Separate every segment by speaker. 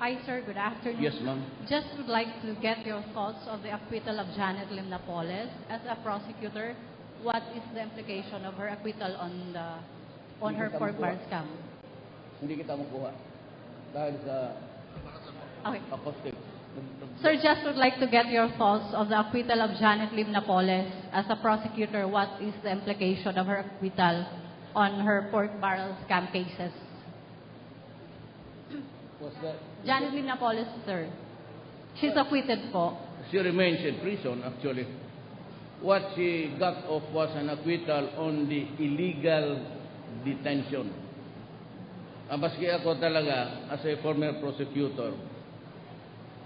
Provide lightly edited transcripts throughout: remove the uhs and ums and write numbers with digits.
Speaker 1: Hi, sir. Good afternoon.
Speaker 2: Yes, ma'am.
Speaker 1: Just would like to get your thoughts of the acquittal of Janet Lim Napoles. As a prosecutor, what is the implication of her acquittal on her pork bar scam?
Speaker 2: Hindi kita makuha. Dahil sa
Speaker 1: Okay.
Speaker 2: acoustic.
Speaker 1: Sir, just would like to get your thoughts of the acquittal of Janet Lim Napoles. As a prosecutor, what is the implication of her acquittal on her pork barrel scam cases?
Speaker 2: Was that?
Speaker 1: Janet Lim Napoles, sir. She's acquitted po.
Speaker 2: She remains in prison, actually. What she got off was an acquittal on the illegal detention. Maski ako talaga, as a former prosecutor,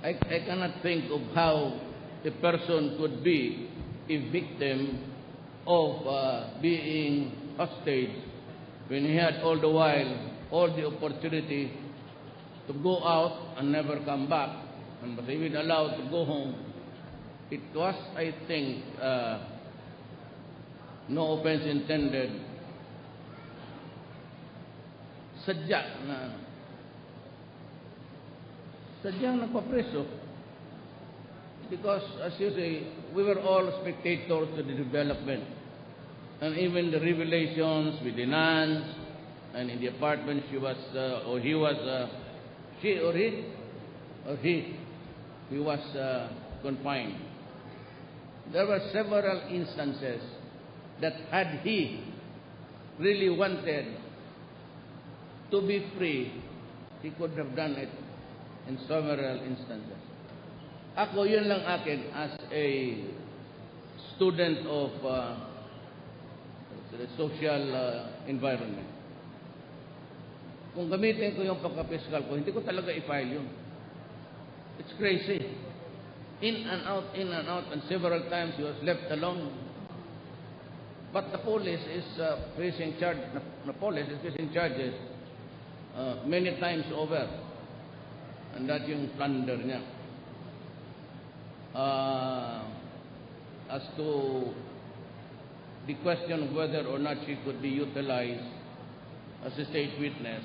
Speaker 2: I cannot think of how a person could be a victim of being hostage when he had all the while, all the opportunity to go out and never come back, and was even allowed to go home. It was, I think, no offense intended, sadyang nagpapreso. Because, as you say, we were all spectators to the development. And even the revelations with the nuns, and in the apartment he was confined. There were several instances that had he really wanted to be free, he could have done it in several instances. Ako, yun lang akin as a student of the social environment. Kung gamitin ko yung pagka-fiscal ko, hindi ko talaga i-file yun. It's crazy. In and out, and several times he was left alone. But the police is facing charges many times over. And that yung plunder niya. As to the question of whether or not she could be utilized as a state witness,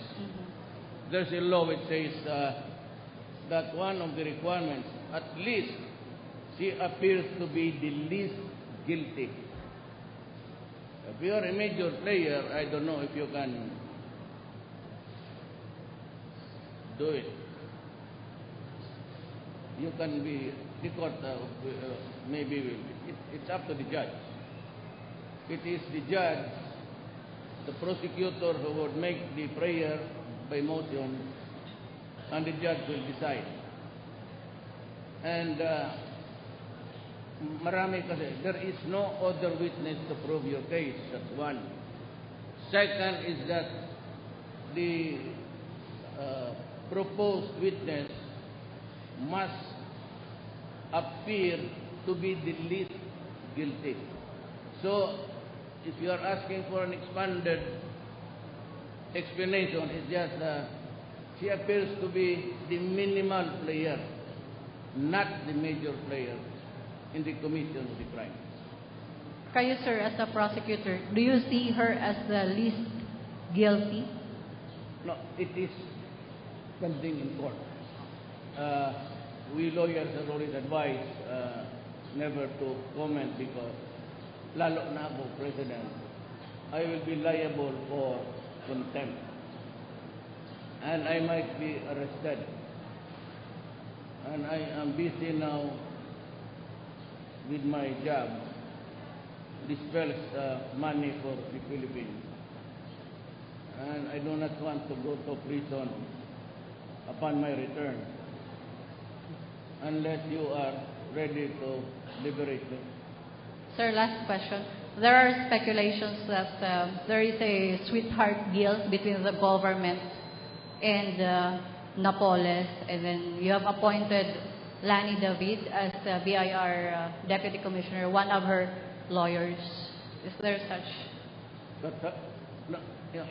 Speaker 2: there's a law which says that one of the requirements, at least she appears to be the least guilty. If you are a major player, I don't know if you can do it. You can be, the court maybe, it's up to the judge. It is the judge, the prosecutor, who would make the prayer by motion, and the judge will decide. And marami kasi, there is no other witness to prove your case. That's one. Second is that the proposed witness must appear to be the least guilty. So, if you are asking for an expanded explanation, it's just she appears to be the minimal player, not the major player in the commission of the crime.
Speaker 1: Kayo, sir, as a prosecutor, do you see her as the least guilty?
Speaker 2: No, it is pending in court. We lawyers are always advised never to comment because lalo na ako president, I will be liable for contempt. And I might be arrested. And I am busy now with my job, disperse money for the Philippines. And I do not want to go to prison upon my return unless you are ready to liberate me.
Speaker 1: Sir, last question. There are speculations that there is a sweetheart deal between the government and Napoles, and then you have appointed Lani David as the BIR Deputy Commissioner, one of her lawyers. Is there such?
Speaker 2: But, no,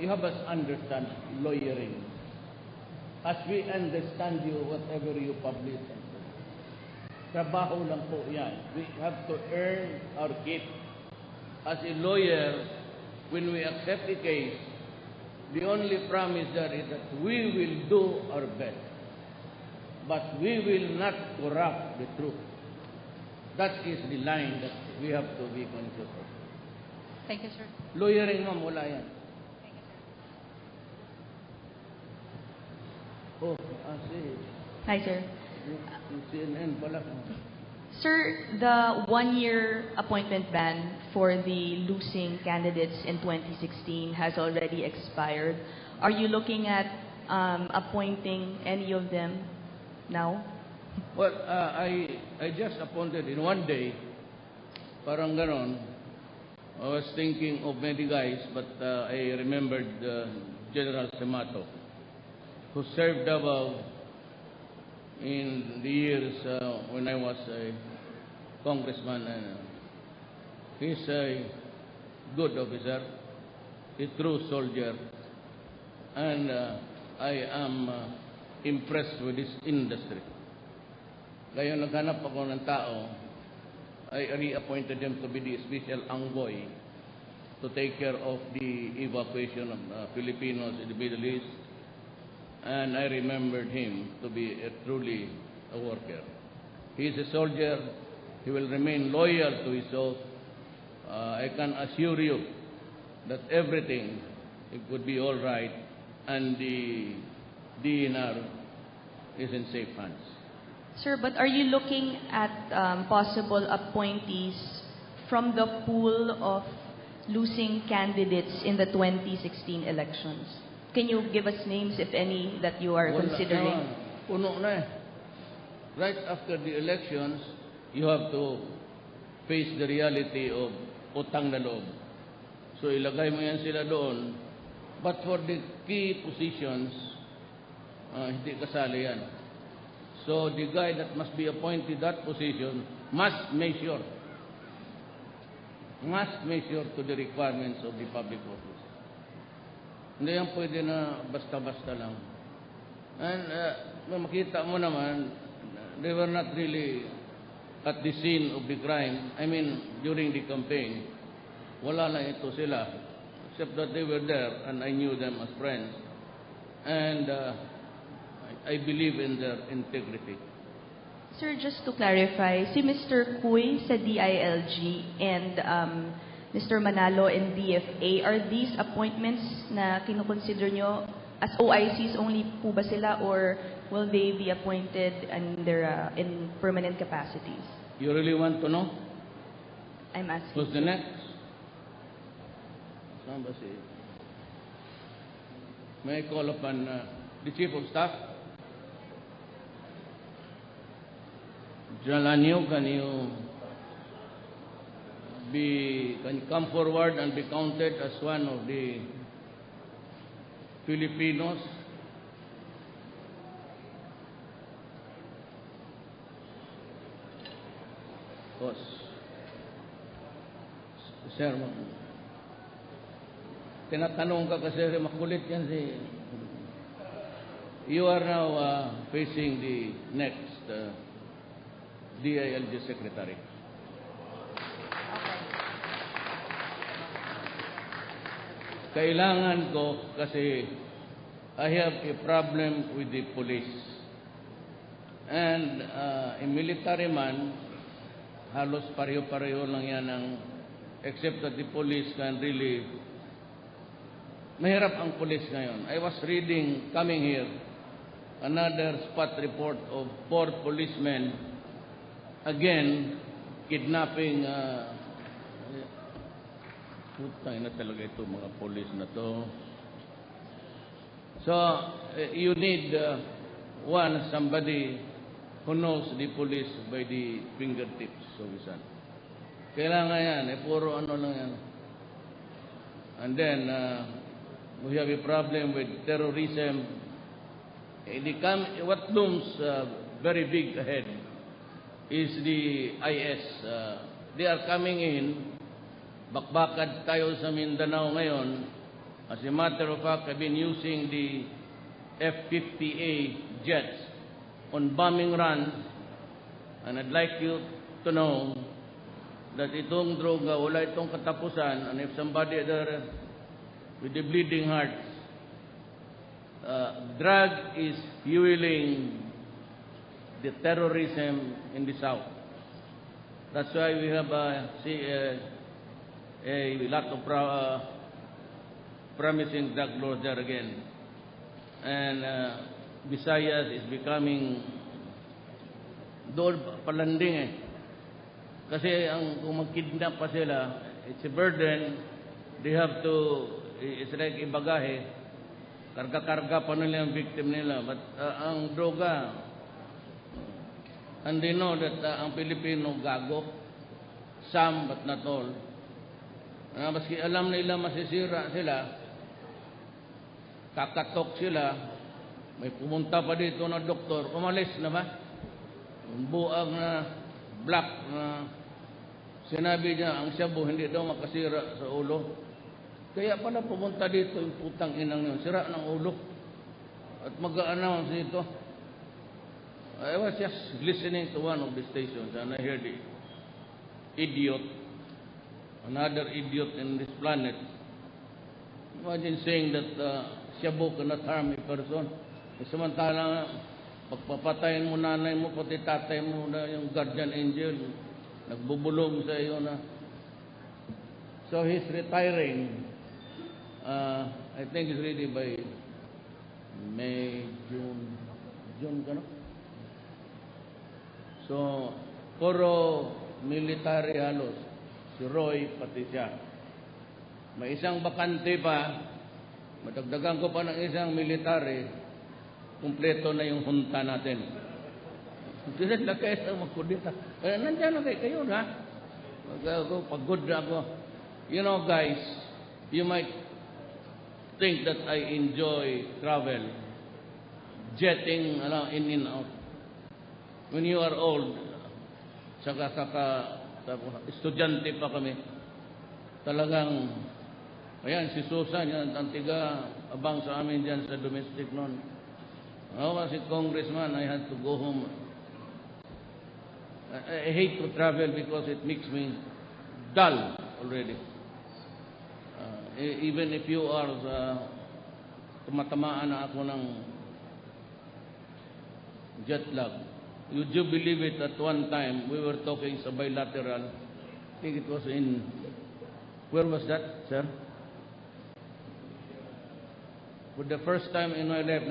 Speaker 2: you have to understand lawyering. As we understand you, whatever you publish, trabaho lang po yan. We have to earn our keep. As a lawyer, when we accept a case, the only promise there is that we will do our best. but we will not corrupt the truth. That is the line that we have to be conscious of.
Speaker 1: Thank you, sir.
Speaker 2: Lawyering, ma'am, wala yan.
Speaker 1: Thank you, sir.
Speaker 2: Oh, si
Speaker 3: Hi, sir.
Speaker 2: CNN pala.
Speaker 3: Sir, the one-year appointment ban for the losing candidates in 2016 has already expired. Are you looking at appointing any of them now?
Speaker 2: Well, I just appointed in one day, parang ganon. I was thinking of many guys, but I remembered General Semato, who served above in the years when I was a congressman. He's a good officer, a true soldier, and I am impressed with this industry. Kaya naghanap ako ng tao, I reappointed him to be the special envoy to take care of the evacuation of Filipinos in the Middle East. And I remembered him to be truly a worker. He is a soldier. He will remain loyal to his oath. I can assure you that everything it would be all right, and the DNR is in safe hands.
Speaker 3: Sir, but are you looking at possible appointees from the pool of losing candidates in the 2016 elections? Can you give us names, if any, that you are considering?
Speaker 2: Puno na eh. Right after the elections, you have to face the reality of utang na loob. So ilagay mo yan sila doon. But for the key positions, hindi kasali yan. So the guy that must be appointed that position must measure to the requirements of the public office. Hindi yan pwede na basta-basta lang. And makita mo naman, they were not really at the scene of the crime. I mean, during the campaign, wala na ito sila. Except that they were there and I knew them as friends. And I believe in their integrity.
Speaker 3: Sir, just to clarify, si Mr. Cuy sa DILG and Mr. Manalo in DFA, are these appointments na kinukonsider nyo as OICs only po ba sila, or will they be appointed in permanent capacities?
Speaker 2: You really want to know?
Speaker 3: I'm asking.
Speaker 2: Who's the next? Saan ba si? May I call upon the Chief of Staff? General Anyo, can you come forward and be counted as one of the Filipinos Sir, tinatanong ka kasi makulit yan si... You are now facing the next DILG Secretary. Kailangan ko kasi I have a problem with the police. And a military man, halos pareho-pareho lang yan ang, except that the police can really, mahirap ang police ngayon. I was reading, coming here, another spot report of 4 policemen again, kidnapping, putang na talaga ito mga police na to. So, you need somebody who knows the police by the fingertips, so isan. Kailangan yan, puro ano lang yan. And then, we have a problem with terrorism. What looms very big ahead is the IS. They are coming in. Bakbakad tayo sa Mindanao ngayon. As a matter of fact, I've been using the F-50A jets on bombing runs. And I'd like you to know that itong droga, wala itong katapusan. And if somebody there with the bleeding heart, drug is fueling the terrorism in the South. That's why we have a lot of promising drug lords there again. And Visayas is becoming doon palanding eh. Kasi kung mag-kidnap pa sila, it's a burden. They have to, it's like ibagahe, karga-karga pa nila yung victim nila. But ang droga, and they know that ang Pilipino gago, some but not all. Maski alam nila masisira sila, kakatok sila, may pumunta pa dito na doktor, umalis na ba? Buang na black na sinabi niya, ang shabu hindi daw makasira sa ulo. Kaya pala pumunta dito yung putang inang yun, sira ng ulo. At mag-a-announce dito. I was just listening to one of the stations and I heard the idiot, another idiot in this planet. Imagine saying that shabu cannot harm a person. Samantalang pagpapatayin mo nanay mo, pati tatay mo na yung guardian angel, nagbubulong sa iyo na. So he's retiring. I think it's really by May, June ka no? So, puro military halos. Si Roy, pati siya. May isang bakante pa, madagdagan ko pa ng isang military, kumpleto na yung hunta natin. Hindi na kayo sa magkudita. Nandiyan na kayo na. Pagod na ako. You know guys, you might think that I enjoy travel, jetting in and out. When you are old, saka estudyante pa kami, talagang, ayan, si Susan, yan, ang tiga-abang sa amin dyan sa domestic noon. Ako kasi congressman, I had to go home. I hate to travel because it makes me dull already. Even if you are tumatamaan na ako ng jet lag. Would you believe it, at one time we were talking sa bilateral, I think it was in, where was that, sir? For the first time in my life,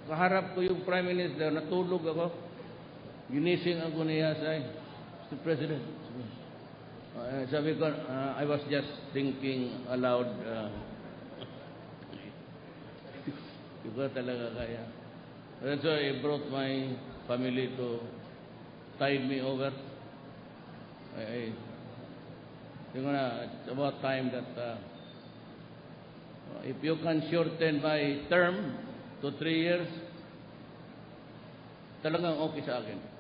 Speaker 2: kaharap ko yung Prime Minister, natulog ako, ginising ako niya sa Mr. President. Sabi ko, I was just thinking aloud. Di ko talaga kaya. That's why I brought my family to tide me over. I think it's about time that if you can shorten my term to 3 years, talagang okay sa akin.